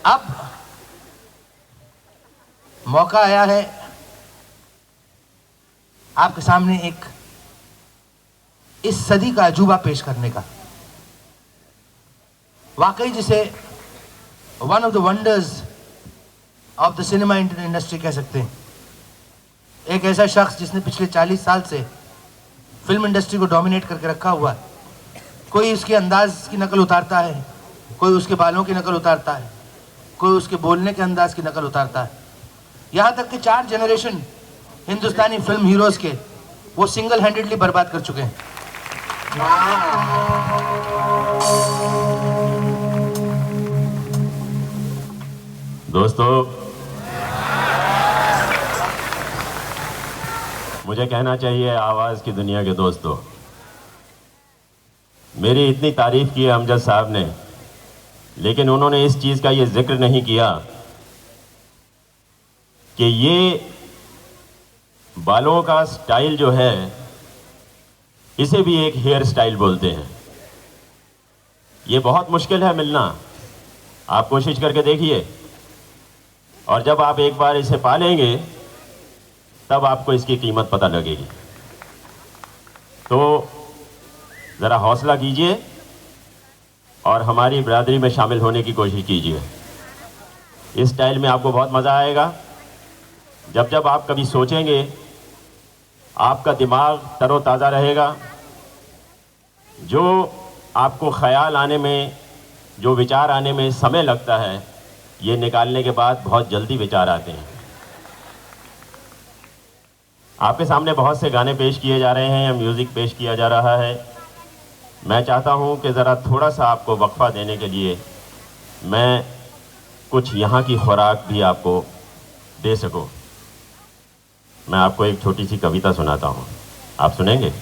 अब मौका आया है आपके सामने एक इस सदी का अजूबा पेश करने का, वाकई जिसे one of the wonders of the cinema industry कह सकते हैं। एक ऐसा शख्स जिसने पिछले 40 साल से फिल्म इंडस्ट्री को डोमिनेट करके रखा हुआ है। कोई उसके अंदाज की नकल उतारता है, कोई उसके बालों की नकल उतारता है, कोई उसके बोलने के अंदाज की नकल उतारता है। यहाँ तक कि 4 जनरेशन हिंदुस्तानी फिल्म हीरोज के वो सिंगल हैंडेडली बर्बाद कर चुके हैं। दोस्तों, मुझे कहना चाहिए आवाज़ की दुनिया के दोस्तों, मेरी इतनी तारीफ की है अमजद साहब ने, लेकिन उन्होंने इस चीज़ का ये जिक्र नहीं किया कि ये बालों का स्टाइल जो है इसे भी एक हेयर स्टाइल बोलते हैं। ये बहुत मुश्किल है मिलना, आप कोशिश करके देखिए, और जब आप एक बार इसे पा लेंगे तब आपको इसकी कीमत पता लगेगी। तो ज़रा हौसला कीजिए और हमारी बिरादरी में शामिल होने की कोशिश कीजिए। इस स्टाइल में आपको बहुत मज़ा आएगा। जब जब आप कभी सोचेंगे आपका दिमाग तरोताज़ा रहेगा। जो आपको ख्याल आने में, जो विचार आने में समय लगता है, ये निकालने के बाद बहुत जल्दी विचार आते हैं। आपके सामने बहुत से गाने पेश किए जा रहे हैं, म्यूज़िक पेश किया जा रहा है। मैं चाहता हूं कि ज़रा थोड़ा सा आपको वक्फा देने के लिए मैं कुछ यहाँ की खुराक भी आपको दे सकूं। मैं आपको एक छोटी सी कविता सुनाता हूं, आप सुनेंगे?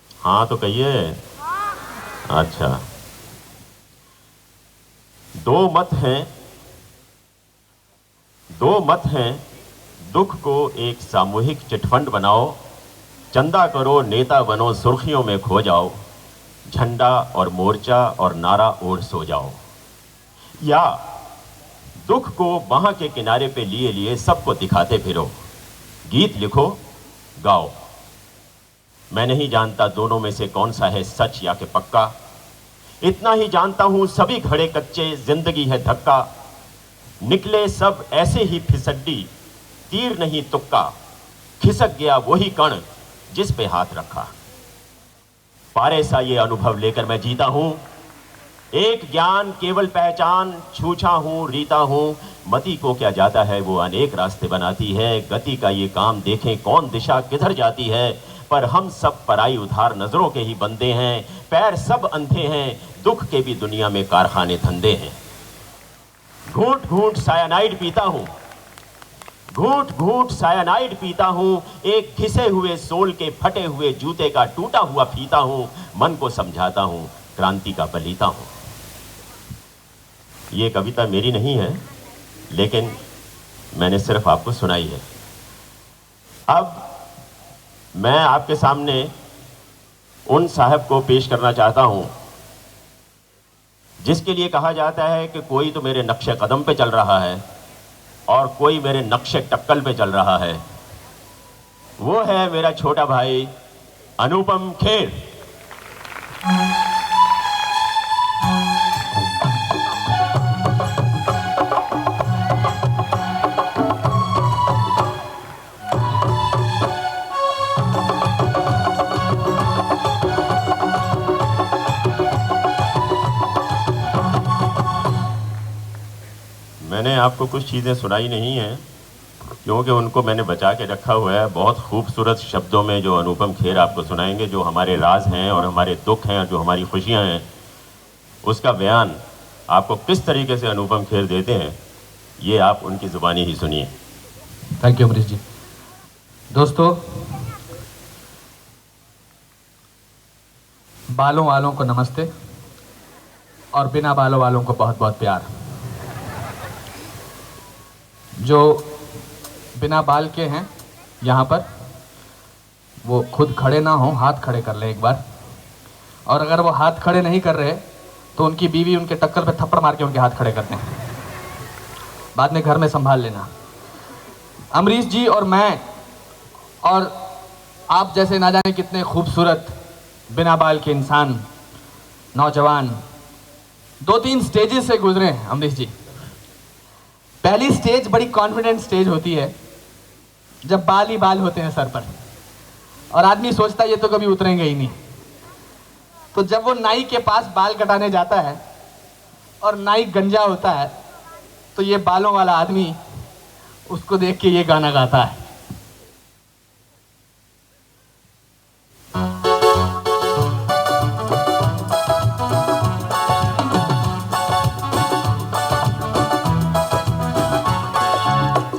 हाँ तो कहिए। अच्छा, 2 मत हैं, दुख को एक सामूहिक चिटफंड बनाओ, चंदा करो नेता बनो सुर्खियों में खो जाओ, झंडा और मोर्चा और नारा ओढ़ सो जाओ। या दुख को वहां के किनारे पे लिए लिए सबको दिखाते फिरो, गीत लिखो गाओ। मैं नहीं जानता दोनों में से कौन सा है सच या कि पक्का, इतना ही जानता हूं सभी घड़े कच्चे, जिंदगी है धक्का। निकले सब ऐसे ही फिसड्डी, तीर नहीं तुक्का, खिसक गया वही कण जिस पे हाथ रखा। पारे सा ये अनुभव लेकर मैं जीता हूं, एक ज्ञान केवल पहचान, छूछा हूं रीता हूं। मति को क्या जाता है वो अनेक रास्ते बनाती है, गति का ये काम देखें कौन दिशा किधर जाती है। पर हम सब पराई उधार नजरों के ही बंदे हैं, पैर सब अंधे हैं, दुख के भी दुनिया में कारखाने धंधे हैं। घूंट घूंट सायानाइड पीता हूं, घूंट घूंट सायानाइड पीता हूं, एक घिसे हुए सोल के फटे हुए जूते का टूटा हुआ फीता हूं। मन को समझाता हूं, क्रांति का बलीता हूं। ये कविता मेरी नहीं है, लेकिन मैंने सिर्फ आपको सुनाई है। अब मैं आपके सामने उन साहब को पेश करना चाहता हूं जिसके लिए कहा जाता है कि कोई तो मेरे नक्शे कदम पे चल रहा है और कोई मेरे नक्शे टक्कल पे चल रहा है। वो है मेरा छोटा भाई अनुपम खेर। मैंने आपको कुछ चीज़ें सुनाई नहीं हैं क्योंकि उनको मैंने बचा के रखा हुआ है। बहुत खूबसूरत शब्दों में जो अनुपम खेर आपको सुनाएंगे, जो हमारे राज हैं और हमारे दुख हैं और जो हमारी खुशियां हैं, उसका बयान आपको किस तरीके से अनुपम खेर देते हैं, ये आप उनकी ज़ुबानी ही सुनिए। थैंक यू अमरीश जी। दोस्तों, बालों वालों को नमस्ते और बिना बालों वालों को बहुत बहुत प्यार। जो बिना बाल के हैं यहाँ पर, वो खुद खड़े ना हों, हाथ खड़े कर लें एक बार। और अगर वो हाथ खड़े नहीं कर रहे तो उनकी बीवी उनके टक्कर पे थप्पड़ मार के उनके हाथ खड़े करते हैं। बाद में घर में संभाल लेना। अमरीश जी और मैं और आप जैसे ना जाने कितने खूबसूरत बिना बाल के इंसान, नौजवान 2-3 स्टेजेस से गुजरे हैं अमरीश जी। पहली स्टेज बड़ी कॉन्फिडेंट स्टेज होती है, जब बाल ही बाल होते हैं सर पर और आदमी सोचता है ये तो कभी उतरेंगे ही नहीं। तो जब वो नाई के पास बाल कटाने जाता है और नाई गंजा होता है तो ये बालों वाला आदमी उसको देख के ये गाना गाता है।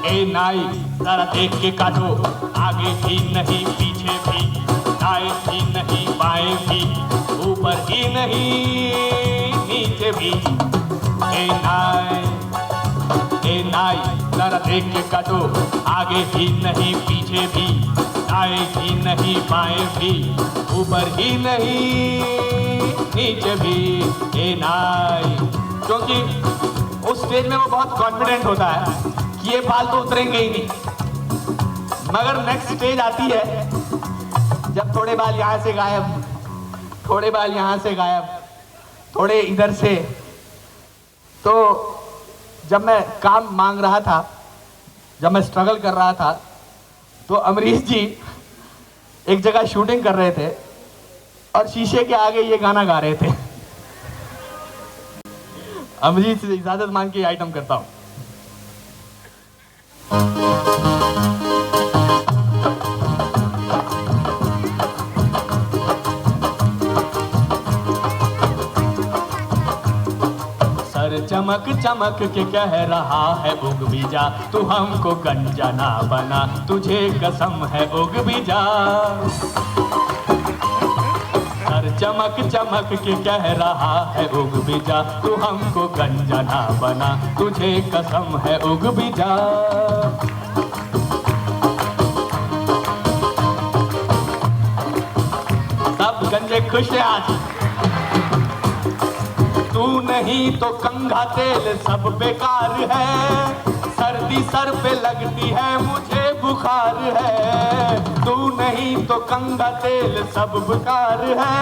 ए नाई जरा देख के काटो, आगे भी नहीं पीछे भी, दाएं भी नहीं बाएं भी, ऊपर ही नहीं नीचे भी। ए नाई जरा देख के काटो, आगे भी नहीं पीछे भी, दाएं भी नहीं बाएं भी, ऊपर ही नहीं नीचे भी। ए नाई, क्योंकि उस स्टेज में वो बहुत कॉन्फिडेंट होता है कि ये बाल तो उतरेंगे ही नहीं। मगर नेक्स्ट स्टेज आती है जब थोड़े बाल यहाँ से गायब, थोड़े बाल यहाँ से गायब, थोड़े इधर से। तो जब मैं काम मांग रहा था, जब मैं स्ट्रगल कर रहा था, तो अमरीश जी एक जगह शूटिंग कर रहे थे और शीशे के आगे ये गाना गा रहे थे। अमरीश से इजाजत मांग के आइटम करता हूँ। चमक चमक के कह रहा है उग भी जा, तू हमको गंजा ना बना, तुझे कसम है उग भी जा। सर चमक चमक के कह रहा है उग भी जा, तू हमको गंजा ना बना, तुझे कसम है उग भी जा। सब गंजे खुश हैं आज। तू नहीं तो कंघा तेल सब बेकार है, सर्दी सर पे लगती है मुझे बुखार है। तू नहीं तो कंघा तेल सब बेकार है,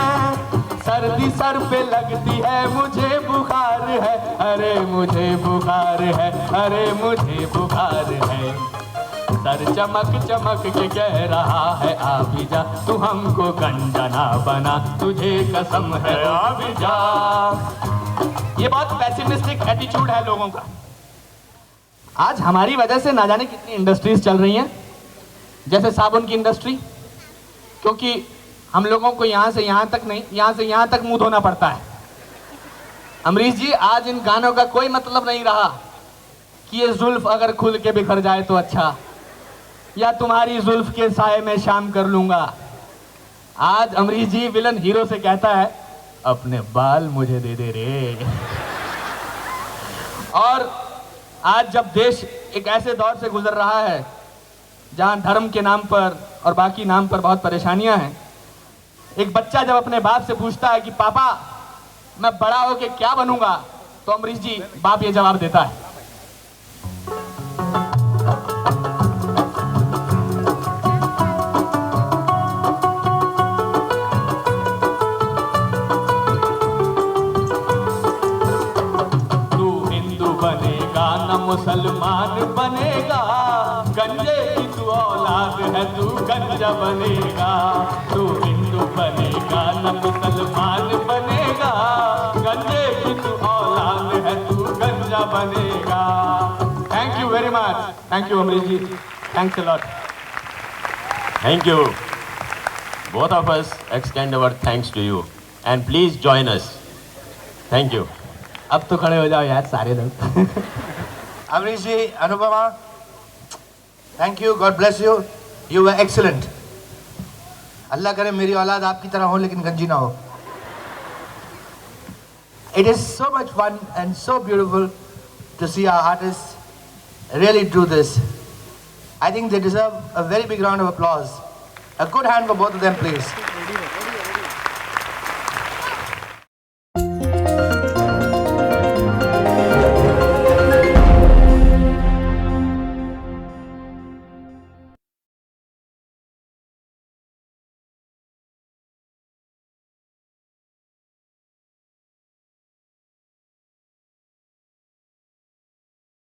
सर्दी सर पे लगती है मुझे बुखार है। अरे मुझे बुखार है, अरे मुझे बुखार है। सर चमक चमक के कह रहा है आ भी जा, तू हमको गंजा ना बना, तुझे कसम है आ भी जा। ये बहुत पैसिमिस्टिक एटीट्यूड है लोगों का। आज हमारी वजह से ना जाने कितनी इंडस्ट्रीज चल रही हैं, जैसे साबुन की इंडस्ट्री, क्योंकि हम लोगों को यहाँ से यहाँ तक नहीं, यहाँ से यहाँ तक मुंह धोना पड़ता है। अमरीश जी, आज इन गानों का कोई मतलब नहीं रहा कि ये जुल्फ अगर खुल के बिखर जाए तो अच्छा, या तुम्हारी जुल्फ के साए में शाम कर लूंगा। आज अमरीश जी विलन हीरो से कहता है अपने बाल मुझे दे दे रे। और आज जब देश एक ऐसे दौर से गुजर रहा है जहां धर्म के नाम पर और बाकी नाम पर बहुत परेशानियां हैं, एक बच्चा जब अपने बाप से पूछता है कि पापा मैं बड़ा होके क्या बनूंगा, तो अमरीश जी बाप ये जवाब देता है। मुसलमान बनेगा, गंजे की तू औलाद है, तू गंजा बनेगा। तू हिंदू बनेगा न मुसलमान बनेगा, गंजे की तू औलाद है, तू गंजा बनेगा। Thank you very much. Thank you Amrish ji, thanks a lot. Thank you. Both of us extend our thanks to you and please join us. Thank you. अब तो खड़े हो जाओ यार सारे लोग। Amrish ji, Anupama, thank you, God bless you. You were excellent. अल्लाह करे मेरी औलाद आपकी तरह हो लेकिन गंजी ना हो. It is so much fun and so beautiful to see our artists really do this. I think they deserve a very big round of applause. A good hand for both of them, please.